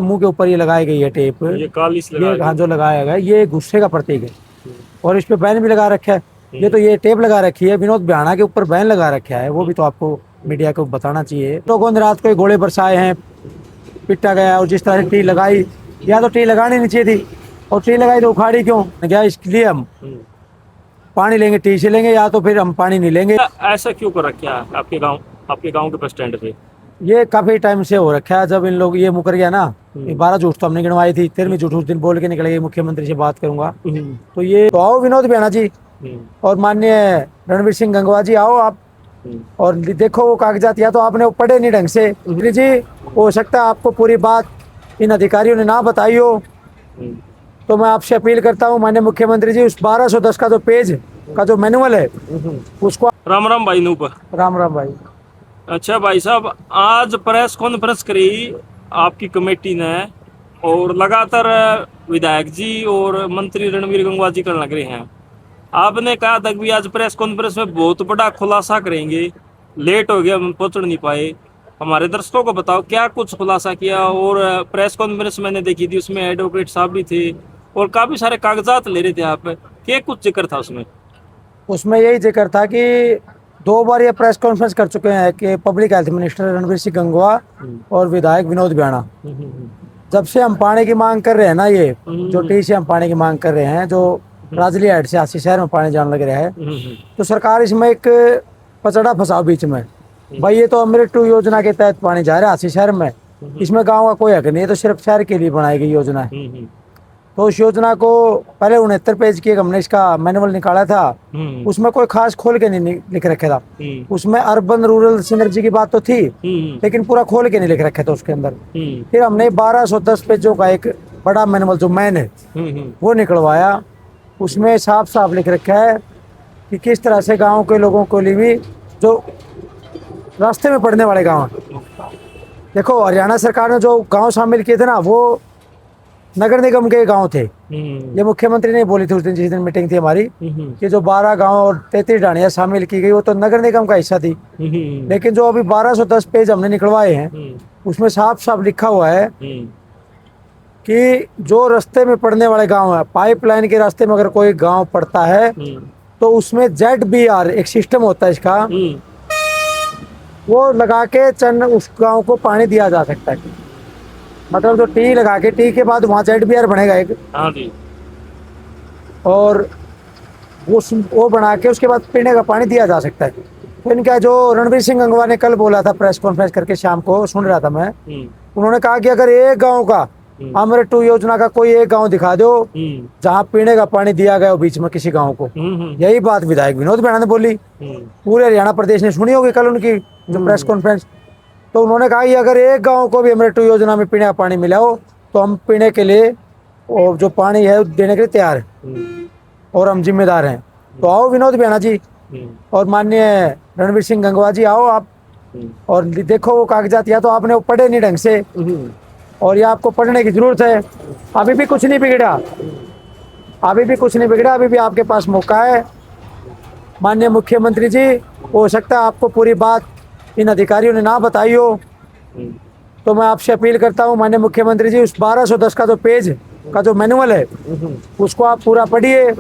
मुंह के ऊपर ये लगाई गई है टेप, ये काली से ये हाँ जो लगाया गया है, ये गुस्से का प्रतीक है। और इस पे बैन भी लगा रखा है। ये तो ये टेप लगा रखी है, विनोद बिहाना के ऊपर बैन लगा रखा है, वो भी तो आपको मीडिया को बताना चाहिए। लोगों ने रात को गोले बरसाए हैं, पिटा गया। और जिस तरह से टी लगाई, या तो टी लगानी नहीं चाहिए थी, और टी लगाई तो उखाड़ी क्यों गया? इसलिए हम पानी लेंगे टी से लेंगे, या तो फिर हम पानी नहीं लेंगे। ऐसा क्यों कर रखा है आपके गांव के बस स्टैंड पे? ये काफी टाइम से हो रखा है। जब इन लोग ये मुकर गया ना, 12 झूठ तो हमने गिनवाई थी, 13वीं झूठ उस दिन बोल के निकले मुख्यमंत्री से बात करूंगा। तो ये तो आओ विनोद बिहाना जी और माननीय रणवीर सिंह गंगवा जी, आओ आप और देखो वो कागजात, या तो आपने वो पढ़े नहीं ढंग से जी। हो सकता है आपको पूरी बात इन अधिकारियों ने ना बताई हो, तो मैं आपसे अपील करता हूँ माननीय मुख्यमंत्री जी, उस 1210 का जो पेज का जो मैनुअल है उसको। राम राम भाई नूप। राम राम भाई। अच्छा भाई साहब, आज प्रेस कॉन्फ्रेंस करी आपकी कमेटी ने, और लगातार विधायक जी और मंत्री रणवीर गंगवा जी करने लग रहे हैं। आपने कहा था कि आज प्रेस कॉन्फ्रेंस में बहुत बड़ा खुलासा करेंगे, लेट हो गया, हम पहुंच नहीं पाए। हमारे दर्शकों को बताओ क्या कुछ खुलासा किया। और प्रेस कॉन्फ्रेंस मैंने देखी थी, उसमें एडवोकेट साहब भी थे और काफी सारे कागजात ले रहे थे आप, क्या कुछ जिक्र था उसमें? उसमें यही जिक्र था कि 2 बार ये प्रेस कॉन्फ्रेंस कर चुके हैं कि public health minister Ranveer Singh Gangwa और विधायक विनोद बिहाना। जब से हम पानी की मांग कर रहे हैं ना, ये जो टी से हम पानी की मांग कर रहे हैं, जो राजली हेड से आसी शहर में पानी जाने लग रहा है, तो सरकार इसमें एक पचड़ा फंसाओ बीच में। भाई ये तो अमृत 2 योजना के तहत पानी जा रहा है आसी शहर में, इसमें गाँव का कोई हक नहीं है, तो सिर्फ शहर के लिए बनाई गई योजना है। तो उस योजना को पहले 69 पेज की हमने इसका मैनुअल निकाला था, उसमें कोई खास खोल के नहीं लिख रखे था। उसमें अर्बन रूरल सिनर्जी की बात तो थी, लेकिन पूरा खोल के नहीं लिख रखे था उसके अंदर। फिर हमने 1210 पेजों का एक बड़ा मैनुअल जो मैन है वो निकलवाया। उसमें साफ साफ लिख रखा है कि किस तरह से गाँव के लोगों को लिए भी, जो रास्ते में पड़ने वाले गाँव हैं। देखो हरियाणा सरकार ने जो गाँव शामिल किए थे ना, वो नगर निगम के गांव थे। ये मुख्यमंत्री ने बोली थी उस दिन, जिस दिन मीटिंग थी हमारी, कि जो 12 गांव और 33 ढाणियां शामिल की गई वो तो नगर निगम का हिस्सा थी। लेकिन जो अभी 1210 पेज हमने निकलवाए हैं, उसमें साफ साफ लिखा हुआ है कि जो रास्ते में पड़ने वाले गांव है, पाइपलाइन के रास्ते में अगर कोई गांव पड़ता है तो उसमें ZBR एक सिस्टम होता है इसका, वो लगा के उस गाँव को पानी दिया जा सकता है। मतलब जो टी लगा के, टी के बाद वहाँ ZBR बनेगा एक, हाँ जी, और वो बना के उसके बाद पीने का पानी दिया जा सकता है। तो इनका जो रणवीर सिंह गंगवा ने कल बोला था प्रेस कॉन्फ्रेंस करके, शाम को सुन रहा था मैं, उन्होंने कहा कि अगर एक गांव का अमृत 2 योजना का कोई एक गांव दिखा दो जहाँ पीने का पानी दिया गया हो बीच में किसी गांव को। यही बात विधायक विनोद बिहाना ने बोली, पूरे हरियाणा प्रदेश ने सुनी होगी कल उनकी जो प्रेस कॉन्फ्रेंस। तो उन्होंने कहा कि अगर एक गांव को भी अमृत 2 योजना में पीने का पानी मिला हो तो हम पीने के लिए और जो पानी है देने के लिए तैयार हैं और हम जिम्मेदार हैं। तो आओ विनोद बिहाना जी और माननीय रणवीर सिंह गंगवा जी, आओ आप और देखो वो कागजात, या तो आपने वो पढ़े नहीं ढंग से, और ये आपको पढ़ने की जरूरत है। अभी भी कुछ नहीं बिगड़ा, अभी भी कुछ नहीं बिगड़ा, अभी भी आपके पास मौका है। माननीय मुख्यमंत्री जी, हो सकता है आपको पूरी बात इन अधिकारियों ने ना बताई हो, तो मैं आपसे अपील करता हूँ माननीय मुख्यमंत्री जी, उस 1210 का जो पेज का जो मैनुअल है उसको आप पूरा पढ़िए।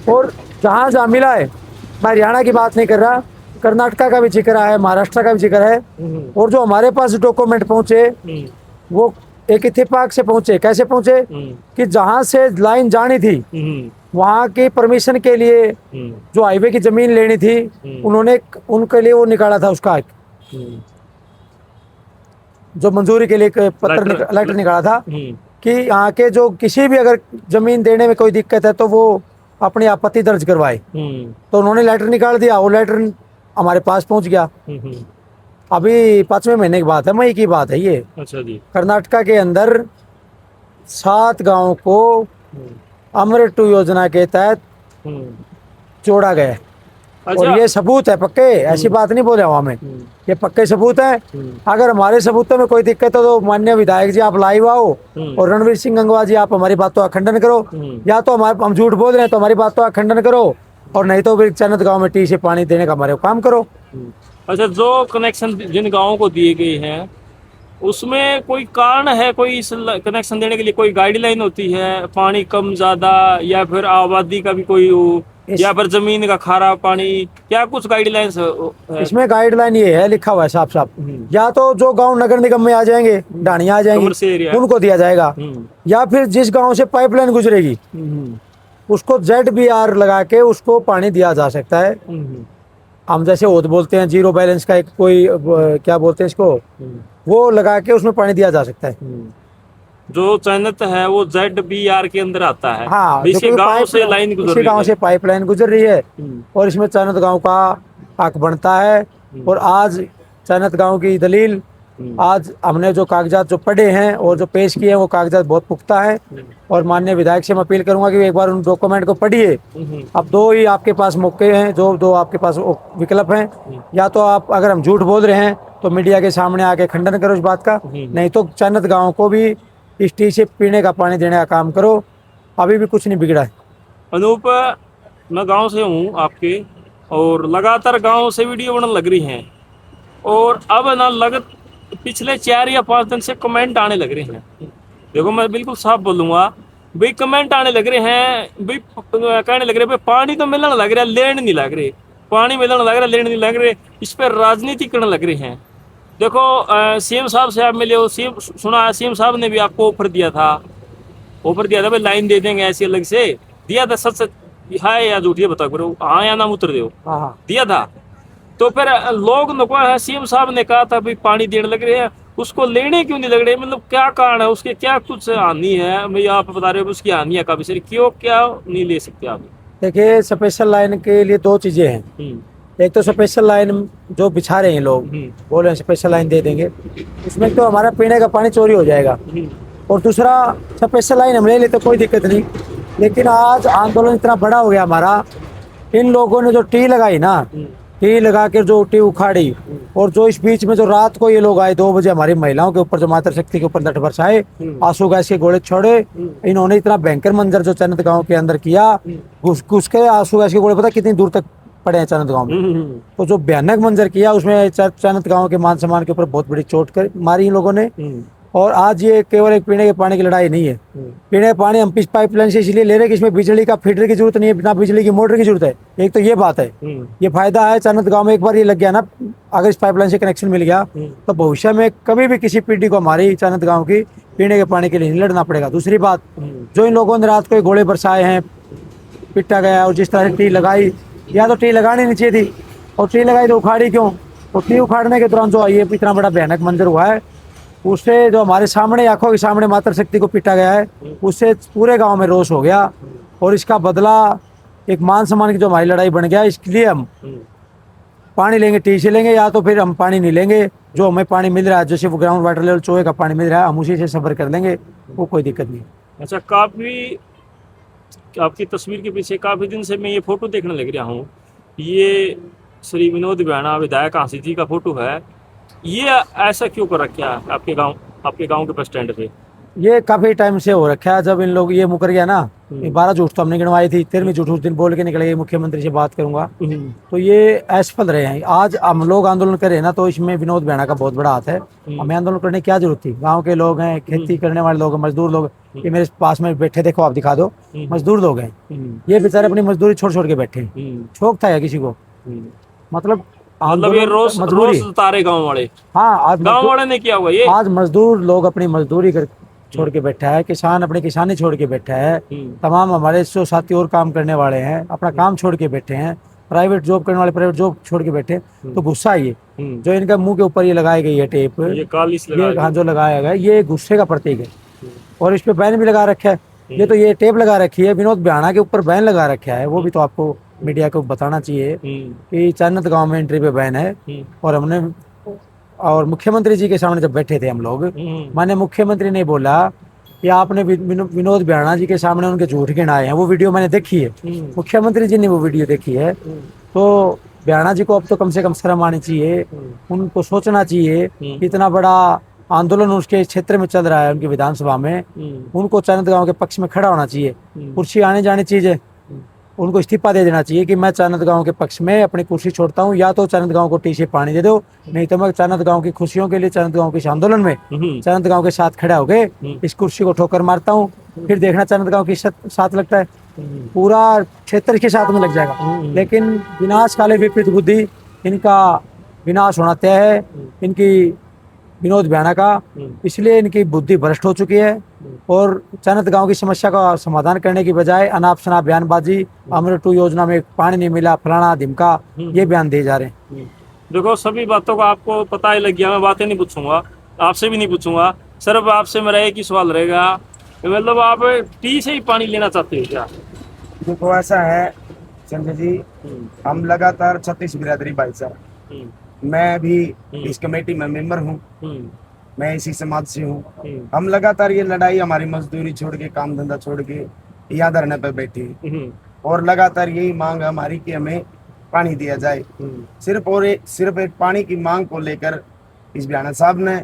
और जहाँ जहाँ मिला है, मैं हरियाणा की बात नहीं कर रहा, कर्नाटका का भी जिक्र है, महाराष्ट्र का भी जिक्र है, और जो हमारे पास डॉक्यूमेंट पहुँचे वो एक इत्तेफाक से पहुँचे। कैसे पहुँचे कि जहाँ से लाइन जानी थी वहाँ की परमिशन के लिए जो हाईवे की जमीन लेनी थी, उन्होंने उनके लिए वो निकाला था, उसका जो मंजूरी के लिए पत्र लेटर निकाला था कि यहाँ के जो किसी भी अगर जमीन देने में कोई दिक्कत है तो वो अपनी आपत्ति दर्ज करवाए। तो उन्होंने लेटर निकाल दिया, वो लेटर हमारे पास पहुंच गया। अभी 5वें महीने की बात है, मई की बात है ये। अच्छा जी। कर्नाटका के अंदर 7 गाँव को अमृत 2 योजना के तहत जोड़ा गया। अच्छा। और ये सबूत है पक्के, ऐसी बात नहीं बोले हवा में, ये पक्के सबूत है। अगर हमारे सबूतों में कोई दिक्कत हो तो माननीय विधायक जी आप लाइव आओ और रणवीर सिंह गंगवा जी आप हमारी बातों का खंडन करो, या तो हम झूठ बोल रहे हैं तो हमारी बातों का खंडन करो, और नहीं तो फिर चनत गाँव में टी से पानी देने का हमारे काम करो। अच्छा, जो कनेक्शन जिन गाँवों को दिए गए हैं उसमें कोई कारण है, कोई इस कनेक्शन देने के लिए कोई गाइडलाइन होती है, पानी कम ज्यादा, या फिर आबादी का भी कोई या फिर जमीन का खारा पानी, क्या कुछ गाइडलाइंस है? इसमें गाइडलाइन ये है, लिखा हुआ है साफ साफ, या तो जो गांव नगर निगम में आ जाएंगे, ढाणियां आ कमर्शियल जाएंगी, एरिया। उनको दिया जाएगा, या फिर जिस गांव से पाइपलाइन गुजरेगी उसको ZBR लगा के उसको पानी दिया जा सकता है। हम जैसे ओद बोलते हैं, जीरो बैलेंस का एक कोई क्या बोलते हैं इसको, वो लगा के उसमें पानी दिया जा सकता है। जो चयनित है वो ZBR के अंदर आता है। हाँ, इसके गांव से लाइन गुजर रही गांव है। से पाइपलाइन गुजर रही है और इसमें चयनित गांव का हक बनता है। और आज चयनित गांव की दलील, आज हमने जो कागजात जो पढ़े हैं और जो पेश किए हैं वो कागजात बहुत पुख्ता है। और माननीय विधायक से मैं अपील करूंगा कि एक बार उन डॉक्यूमेंट को पढ़िए। अब दो ही आपके पास मौके हैं, जो दो आपके पास विकल्प हैं, या तो आप, अगर हम झूठ बोल रहे हैं तो मीडिया के सामने आके खंडन करो इस बात का, नहीं तो चयनित गाँव को भी इस टी से पीने का पानी देने का काम करो। अभी भी कुछ नहीं बिगड़ा है। अनूप, मैं गांव से हूँ आपके, और लगातार गांव से वीडियो बनने लग रही हैं, और अब ना पिछले 4 या 5 दिन से कमेंट आने लग रहे हैं। देखो मैं बिल्कुल साफ बोलूंगा भाई, कमेंट आने लग रहे हैं भाई, कहने लग रहे भाई पानी तो मिलने लग रहा है, लेन नहीं लग रहे, पानी मिलने लग रहा है, लेन नहीं लग रहे, इस पर राजनीति करने लग रहे हैं। देखो सीएम साहब से आप मिले हो, सीएम सुना है सीएम साहब ने भी आपको ऑफर दिया था भाई लाइन दे देंगे ऐसी, अलग से दिया था। सच है या झूठी बताओ करो, हाँ या ना उतर दो, दिया था। तो फिर लोग नको, सीएम साहब ने कहा था भाई पानी देने लग रहे हैं, उसको लेने क्यों नहीं लग रहे? मतलब क्या कारण है उसके, क्या कुछ हानि है? भाई आप बता रहे हो उसकी हानि है काफी सारी, क्यों क्या नहीं ले सकते आप? देखिए, स्पेशल लाइन के लिए 2 चीजें हैं। एक तो स्पेशल लाइन जो बिछा रहे हैं लोग, बोल रहे हैं स्पेशल लाइन दे देंगे, उसमें तो हमारा पीने का पानी चोरी हो जाएगा। और दूसरा, स्पेशल लाइन हम ले लेते कोई दिक्कत नहीं, लेकिन आज आंदोलन इतना बड़ा हो गया हमारा, इन लोगों ने जो टी लगाई ना, टी लगा के जो टी उखाड़ी, और जो इस बीच में जो रात को ये लोग आए 2 बजे हमारी महिलाओं के ऊपर, जो मातृशक्ति के ऊपर लठ बरसाए, आंसू गैस के गोले छोड़े, इन्होंने इतना भयंकर मंजर जो चयनित गांव के अंदर किया, घुस के आंसू गैस के गोले पता कितनी दूर तक पड़े हैं चयनित गांव में। तो जो भयानक मंजर किया उसमें चयनित गांव के मान सम्मान के ऊपर बहुत बड़ी चोट कर मारी इन लोगों ने। और आज ये केवल एक पीने के पानी की लड़ाई नहीं है। पीने का पानी हम पाइपलाइन से इसलिए ले रहे हैं कि इसमें बिजली का फीडर की जरूरत नहीं है, ना बिजली की मोटर की जरूरत है। एक तो ये बात है, ये फायदा है चयनित गांव में। एक बार ये लग गया ना, अगर इस पाइपलाइन से कनेक्शन मिल गया तो भविष्य में कभी भी किसी पीढ़ी को हमारी चयनित गांव की पीने के पानी के लिए नहीं लड़ना पड़ेगा। दूसरी बात, जो इन लोगों ने रात को गोले बरसाए हैं, पिटा गया, और जिस तरह से टी लगाई, या तो टी लगानी नहीं चाहिए थी, और टी लगाई तो उखाड़ी क्यों? और टी उखाड़ने के दौरान जो ये इतना बड़ा भयानक मंजर हुआ है, उससे जो हमारे सामने आंखों के सामने मातृशक्ति को पीटा गया है, उससे पूरे गांव में रोष हो गया। और इसका बदला एक मान सम्मान की जो हमारी लड़ाई बन गया, इसके लिए हम पानी लेंगे, टी से लेंगे, या तो फिर हम पानी नहीं लेंगे। जो हमें पानी मिल रहा है, जैसे वो ग्राउंड वाटर लेवल चोए का पानी मिल रहा है, हम उसी से सफर कर लेंगे, वो कोई दिक्कत नहीं। अच्छा, काफी आपकी तस्वीर के पीछे काफी दिन से मैं ये फोटो देखने लग रहा हूँ, ये श्री विनोद बैणा विधायक हांसी जी का फोटो है। ये ऐसा क्यों कर रखा है आपके गांव के बस स्टैंड पे? ये काफी टाइम से हो रखा है। जब इन लोग ये मुकर गया ना, 12 झूठ तो हमने गिनवाई थी, 13वीं झूठ उस दिन बोल के निकल गए मुख्यमंत्री से बात करूंगा, तो ये असफल रहे हैं। आज हम लोग आंदोलन कर रहे हैं ना, तो इसमें विनोद बैणा का बहुत बड़ा हाथ है। हमें आंदोलन करने की क्या जरूरत थी? गाँव के लोग हैं, खेती करने वाले लोग, मजदूर लोग, ये मेरे पास में बैठे, देखो आप दिखा दो, मजदूर लोग हैं। ये बेचारे अपनी मजदूरी छोड़ छोड़ के बैठे, शौक था या किसी को? मतलब ये रोज तारे गांव वाले, हाँ, आज गांव वाले ने किया हुआ ये। आज मजदूर लोग अपनी मजदूरी कर छोड़ के बैठा है, किसान अपनी किसानी छोड़ के बैठा है, तमाम हमारे जो साथी और काम करने वाले हैं अपना काम छोड़ के बैठे हैं, प्राइवेट जॉब करने वाले प्राइवेट जॉब छोड़ के बैठे। तो गुस्सा ये जो इनका मुंह के ऊपर ये लगाई गई है टेप, ये हाँ जो लगाया गया, ये गुस्से का प्रतीक है। और इस पे बैन भी लगा रखा है। ये तो ये टेप लगा रखी है, विनोद बैणा के ऊपर बैन लगा रखा है। वो भी तो आपको मीडिया को बताना चाहिए कि चयनित गांव में एंट्री पे बैन है। और हमने, और मुख्यमंत्री जी के सामने जब बैठे थे हम लोग, माने मुख्यमंत्री ने बोला कि आपने विनोद बैणा जी के सामने उनके झूठ गिनाए हैं। वो वीडियो मैंने देखी है, मुख्यमंत्री जी ने वो वीडियो देखी है। तो बैणा जी को अब तो कम से कम शर्म आनी चाहिए, उनको सोचना चाहिए कि इतना बड़ा आंदोलन उसके क्षेत्र में चल रहा है, उनकी विधानसभा में, उनको चयनित गांव के पक्ष में खड़ा होना चाहिए। कुर्सी आने जानी चीज है, उनको इस्तीफा दे देना चाहिए कि मैं चानद गांव के पक्ष में अपनी कुर्सी छोड़ता हूँ, या तो चानद गांव को टी से पानी दे दो, नहीं तो मैं चानद गांव की खुशियों के लिए, चानद गांव के इस आंदोलन में चानद गांव के साथ खड़ा हो गए इस कुर्सी को ठोकर मारता हूँ, फिर देखना चानद गांव के साथ लगता है, पूरा क्षेत्र के साथ में लग जाएगा। लेकिन विनाश काले विपरीत बुद्धि, इनका विनाश होना तय है, इनकी विनोद भैया का, इसलिए इनकी बुद्धि भ्रष्ट हो चुकी है। और चानद गांव की समस्या का समाधान करने की बजाय अनाप शनाप बयानबाजी, अमृत 2 योजना में पानी नहीं मिला, फलाना धिमका, ये बयान दिए जा रहे हैं। देखो सभी बातों का आपको पता ही लग गया, मैं बातें नहीं पूछूंगा, आपसे भी नहीं पूछूंगा, सिर्फ आपसे मेरा एक ही सवाल रहेगा, मतलब आप टी से ही पानी लेना चाहते हो क्या? देखो ऐसा है संजय जी, हम लगातार 36 बिरादरी भाई साहब, मैं भी इस कमेटी में मेंबर हूँ, मैं इसी समाज से हूँ। हम लगातार ये लड़ाई, हमारी मजदूरी छोड़ के, काम धंधा छोड़ के यहाँ धरने पे बैठे हैं और लगातार यही मांग है हमारी कि हमें पानी दिया जाए। सिर्फ एक पानी की मांग को लेकर इस बयाना साहब ने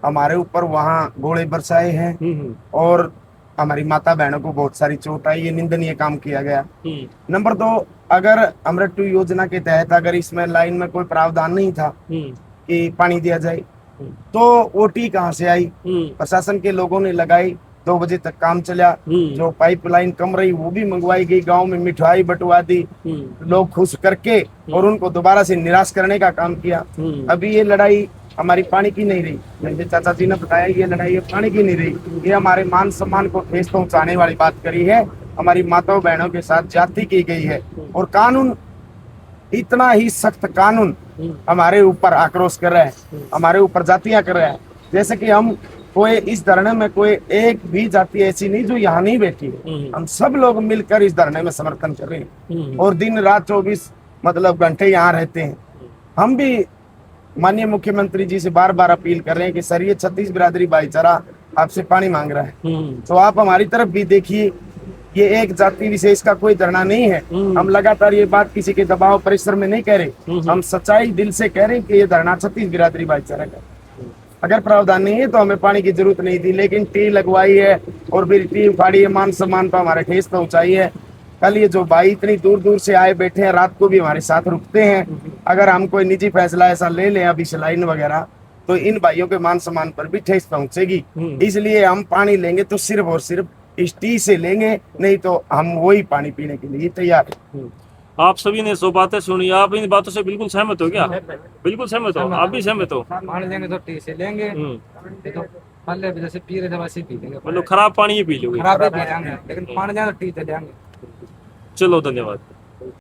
हमारे ऊपर वहाँ गोले बरसाए हैं और हमारी माता बहनों को बहुत सारी चोट आई, ये निंदनीय काम किया गया। नंबर 2, अगर अमृत 2 योजना के तहत अगर इसमें लाइन में कोई प्रावधान नहीं था कि पानी दिया जाए, तो वो टी कहाँ से आई? प्रशासन के लोगों ने लगाई, 2 बजे तक काम चला, जो पाइपलाइन कम रही वो भी मंगवाई गई, गांव में मिठाई बंटवा दी, लोग खुश करके और उनको दोबारा से निराश करने का काम किया। अभी ये लड़ाई हमारी पानी की नहीं रही, मेरे चाचा जी ने बताया ये लड़ाई पानी की नहीं रही, ये हमारे मान सम्मान को ठेस पहुंचाने वाली बात करी है, हमारी माताओं बहनों के साथ जाति की गई है। और कानून, इतना ही सख्त कानून हमारे ऊपर आक्रोश कर रहा है, हमारे ऊपर जातियां कर रहा है। जैसे कि हम कोई इस धरने में कोई एक भी जाति ऐसी नहीं जो यहाँ नहीं बैठी है, हम सब लोग मिलकर इस धरने में समर्थन कर रहे हैं और दिन रात 24 मतलब घंटे यहाँ रहते हैं। हम भी माननीय मुख्यमंत्री जी से बार बार अपील कर रहे हैं कि सर ये 36 बिरादरी भाईचारा आपसे पानी मांग रहा है, तो आप हमारी तरफ भी देखिए, ये एक जाति विशेष का कोई धरना नहीं है। हम लगातार ये बात किसी के दबाव प्रेशर में नहीं कह रहे, हम सच्चाई दिल से कह रहे हैं कि ये धरना 36 बिरादरी भाईचारा का। अगर प्रावधान नहीं है तो हमें पानी की जरूरत नहीं थी, लेकिन टी लगवाई है और फिर टी उखाड़ी है, मान सम्मान पर हमारे ठेस पहुंचाई है। कल ये जो भाई इतनी दूर दूर से आए बैठे हैं, रात को भी हमारे साथ रुकते हैं, अगर हम कोई निजी फैसला ऐसा ले लें अभी सलाइन वगैरह, तो इन भाइयों के मान सम्मान पर भी ठेस पहुंचेगी। इसलिए हम पानी लेंगे तो सिर्फ और सिर्फ इस टी से लेंगे, नहीं तो हम वही पानी पीने के लिए तैयार है। आप सभी ने 100 बातें सुनी, आप इन बातों से बिल्कुल सहमत हो क्या? बिल्कुल सहमत हो, आप भी सहमत हो? पानी लेंगे तो टी से लेंगे, तो पहले भी जैसे पी रहे थे वैसे पी लेंगे, मतलब खराब पानी ही पी लोगे? खराब ही पी लेंगे, लेकिन पानी लेंगे तो टी से लेंगे। चलो धन्यवाद।